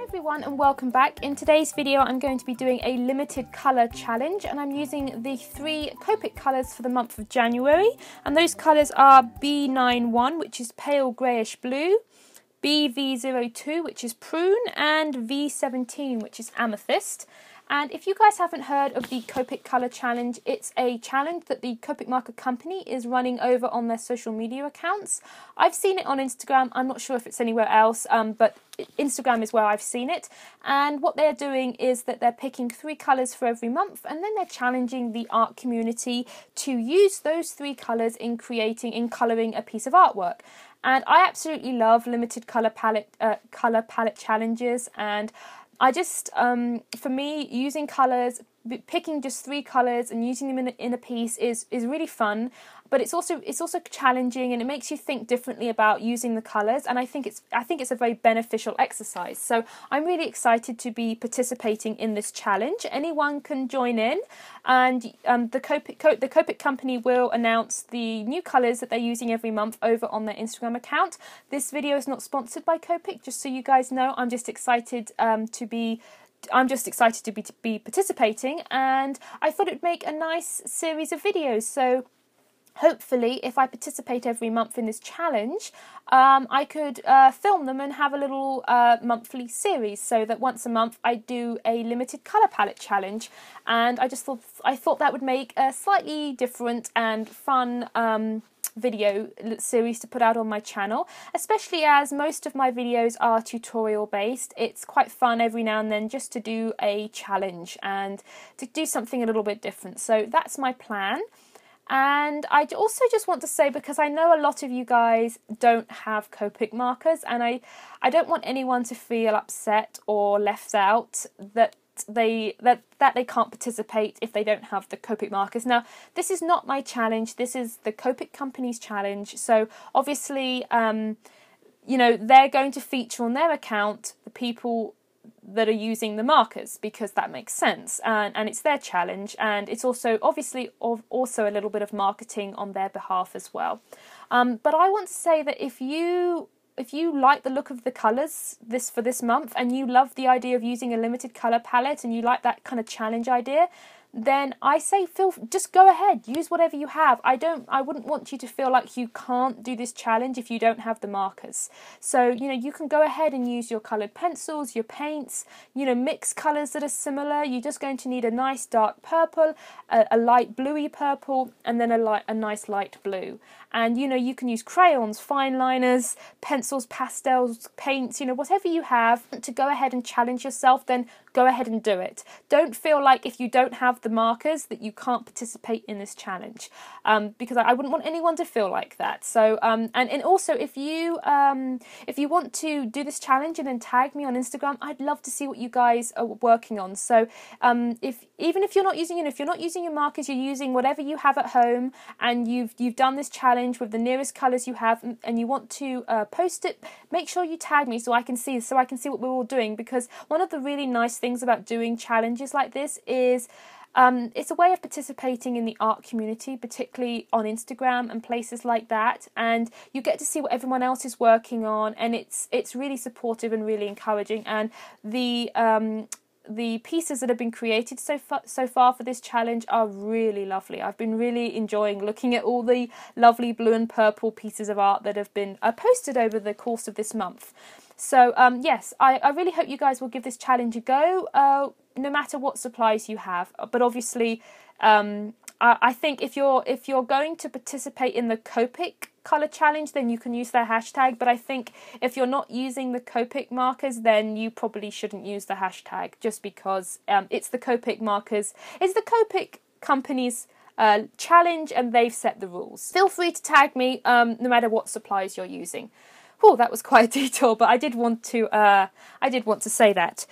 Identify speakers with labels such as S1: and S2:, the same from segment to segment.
S1: Hi everyone and welcome back. In today's video I'm going to be doing a limited colour challenge and I'm using the 3 Copic colours for the month of January, and those colours are B91, which is pale greyish blue, BV02, which is prune, and V17, which is amethyst. And if you guys haven't heard of the Copic Colour Challenge, it's a challenge that the Copic Marker Company is running over on their social media accounts. I've seen it on Instagram. I'm not sure if it's anywhere else, but Instagram is where I've seen it. And what they're doing is that they're picking 3 colours for every month, and then they're challenging the art community to use those 3 colours in colouring a piece of artwork. And I absolutely love limited colour palette challenges, and I just, for me, using colours, picking just 3 colours and using them in a piece is really fun, but it's also challenging, and it makes you think differently about using the colours, and I think it's a very beneficial exercise. So I'm really excited to be participating in this challenge. Anyone can join in, and the Copic Company will announce the new colours that they're using every month over on their Instagram account. This video is not sponsored by Copic, just so you guys know. I'm just excited to be participating, and I thought it would make a nice series of videos. So hopefully, if I participate every month in this challenge, I could film them and have a little monthly series, so that once a month I do a limited colour palette challenge. And I thought that would make a slightly different and fun video series to put out on my channel, especially as most of my videos are tutorial based. It's quite fun every now and then just to do a challenge and to do something a little bit different. So that's my plan. And I also just want to say, because I know a lot of you guys don't have Copic markers, and I don't want anyone to feel upset or left out that they can't participate if they don't have the Copic markers. Now, this is not my challenge, this is the Copic Company's challenge, so obviously you know, they're going to feature on their account the people that are using the markers, because that makes sense, and it's their challenge, and it's also obviously also a little bit of marketing on their behalf as well. But I want to say that if you like the look of the colours for this month, and you love the idea of using a limited colour palette, and you like that kind of challenge idea, then I say just go ahead, use whatever you have. I wouldn't want you to feel like you can't do this challenge if you don't have the markers. So, you know, you can go ahead and use your coloured pencils, your paints, you know, mix colours that are similar. You're just going to need a nice dark purple, a light bluey purple, and then a nice light blue. And, you know, you can use crayons, fine liners, pencils, pastels, paints, you know, whatever you have to go ahead and challenge yourself, then go ahead and do it. Don't feel like if you don't have the markers that you can't participate in this challenge, because I wouldn't want anyone to feel like that. So and also, if you want to do this challenge and then tag me on Instagram, I'd love to see what you guys are working on. So even if you're not using your markers, you're using whatever you have at home, and you've done this challenge with the nearest colours you have, and you want to post it, make sure you tag me so I can see what we're all doing. Because one of the really nice things about doing challenges like this is it's a way of participating in the art community, particularly on Instagram and places like that, and you get to see what everyone else is working on, and it's really supportive and really encouraging. And the pieces that have been created so far for this challenge are really lovely. I've been really enjoying looking at all the lovely blue and purple pieces of art that have been posted over the course of this month. So yes, I really hope you guys will give this challenge a go, no matter what supplies you have. But obviously, I think if you're going to participate in the Copic Colour Challenge, then you can use their hashtag. But I think if you're not using the Copic markers, then you probably shouldn't use the hashtag, just because it's the Copic markers, it's the Copic Company's challenge, and they've set the rules. Feel free to tag me no matter what supplies you're using. Oh, that was quite a detour, but I did want to say that.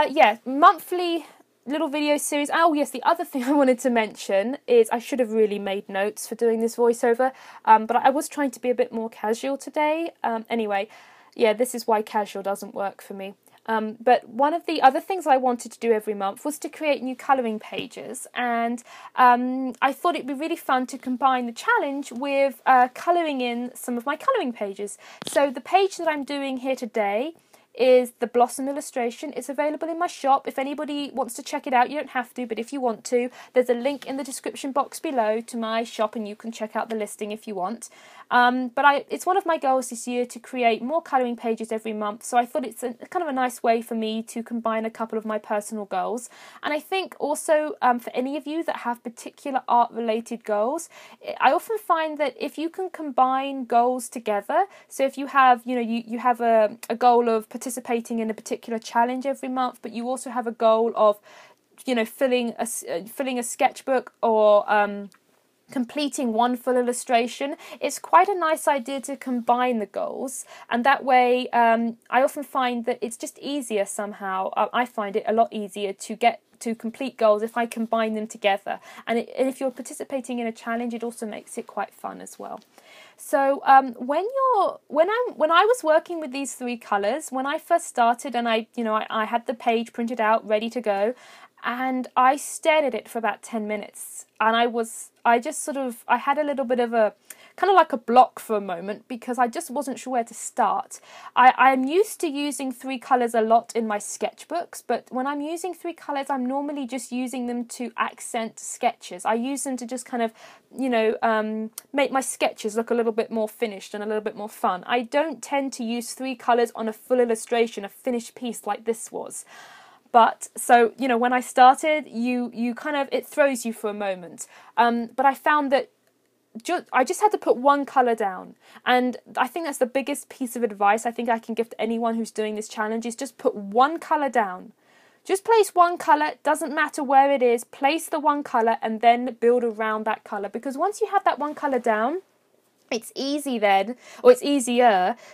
S1: Yeah, monthly little video series. Oh yes, the other thing I wanted to mention is I should have really made notes for doing this voiceover, but I was trying to be a bit more casual today. Anyway, yeah, this is why casual doesn't work for me. But one of the other things I wanted to do every month was to create new colouring pages, and I thought it'd be really fun to combine the challenge with colouring in some of my colouring pages. So the page that I'm doing here today is the Blossom illustration. It's available in my shop. If anybody wants to check it out, you don't have to, but if you want to, there's a link in the description box below to my shop and you can check out the listing if you want. But it's one of my goals this year to create more colouring pages every month, so I thought it's kind of a nice way for me to combine a couple of my personal goals. And I think also for any of you that have particular art related goals, I often find that if you can combine goals together, so if you have, you have a goal of participating in a particular challenge every month, but you also have a goal of, filling a sketchbook or completing one full illustration, it's quite a nice idea to combine the goals, and that way I often find that it's just easier somehow. I find it a lot easier to get to complete goals if I combine them together, and if you're participating in a challenge, it also makes it quite fun as well. So when I was working with these three colours, when I first started, and I had the page printed out ready to go, and I stared at it for about 10 minutes, and I had a little bit of a kind of like a block for a moment because I just wasn't sure where to start. I'm used to using three colours a lot in my sketchbooks, but when I'm using three colours, I'm normally just using them to accent sketches. I use them to just kind of, make my sketches look a little bit more finished and a little bit more fun. I don't tend to use three colours on a full illustration, a finished piece like this was. But so, when I started, you kind of, it throws you for a moment. But I found that I just had to put one colour down, and I think that's the biggest piece of advice I think I can give to anyone who's doing this challenge, is just put one colour down. Just place one colour, doesn't matter where it is, place the one colour and then build around that colour, because once you have that one colour down, it's easier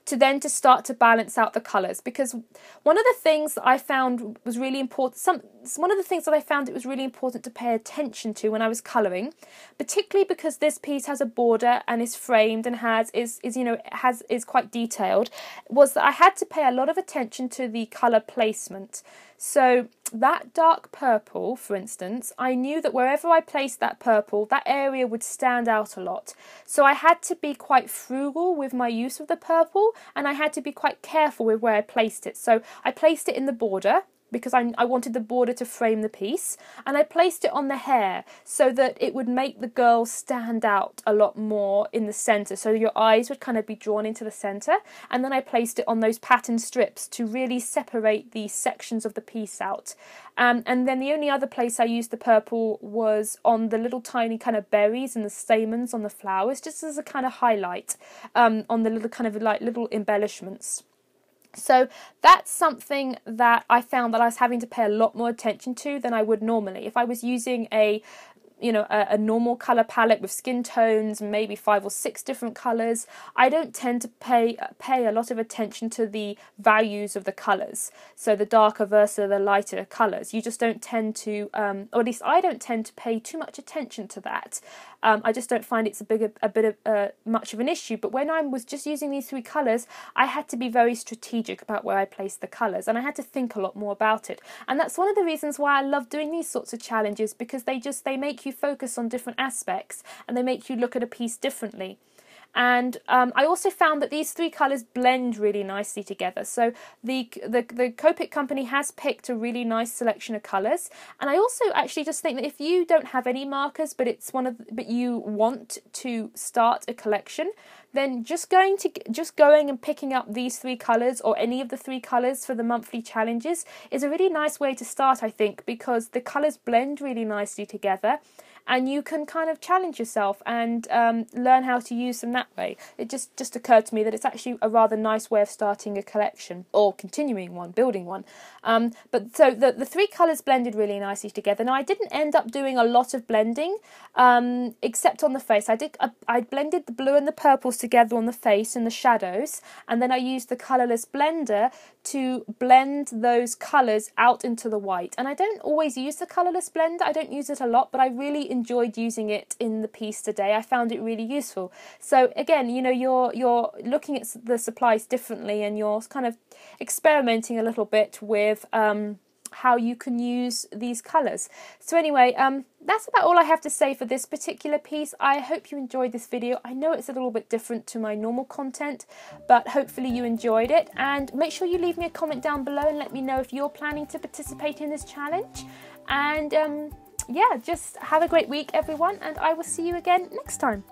S1: to start to balance out the colours. Because one of the things that I found was really important, one of the things that I found it was really important to pay attention to when I was colouring, particularly because this piece has a border and is framed and is quite detailed, was that I had to pay a lot of attention to the colour placement. So that dark purple, for instance, I knew that wherever I placed that purple, that area would stand out a lot. So I had to be quite frugal with my use of the purple, and I had to be quite careful with where I placed it. So I placed it in the border, because I wanted the border to frame the piece, and I placed it on the hair so that it would make the girl stand out a lot more in the centre, so your eyes would kind of be drawn into the centre, and then I placed it on those pattern strips to really separate the sections of the piece out. And then the only other place I used the purple was on the little tiny kind of berries and the stamens on the flowers, just as a kind of highlight on the little kind of like little embellishments. So that's something that I found that I was having to pay a lot more attention to than I would normally. If I was using a normal colour palette with skin tones, maybe 5 or 6 different colours, I don't tend to pay a lot of attention to the values of the colours. So the darker versus the lighter colours. You just don't tend to, or at least I don't tend to pay too much attention to that. I just don't find it's much of an issue. But when I was just using these three colours, I had to be very strategic about where I placed the colours, and I had to think a lot more about it. And that's one of the reasons why I love doing these sorts of challenges, because they make you focus on different aspects, and they make you look at a piece differently. And I also found that these three colours blend really nicely together. So the Copic company has picked a really nice selection of colours. And I also actually just think that if you don't have any markers, but you want to start a collection, then just going and picking up these three colours or any of the three colours for the monthly challenges is a really nice way to start, I think, because the colours blend really nicely together. And you can kind of challenge yourself and learn how to use them that way. It just occurred to me that it's actually a rather nice way of starting a collection or continuing one, building one. But so the three colours blended really nicely together. Now I didn't end up doing a lot of blending, except on the face. I blended the blue and the purples together on the face and the shadows, and then I used the colourless blender to blend those colours out into the white. And I don't always use the colourless blender. I don't use it a lot, but I really enjoyed using it in the piece today. I found it really useful. So again, you're looking at the supplies differently, and you're kind of experimenting a little bit with how you can use these colours. So anyway, that's about all I have to say for this particular piece. I hope you enjoyed this video. I know it's a little bit different to my normal content, but hopefully you enjoyed it. And make sure you leave me a comment down below and let me know if you're planning to participate in this challenge. And yeah, just have a great week, everyone, and I will see you again next time.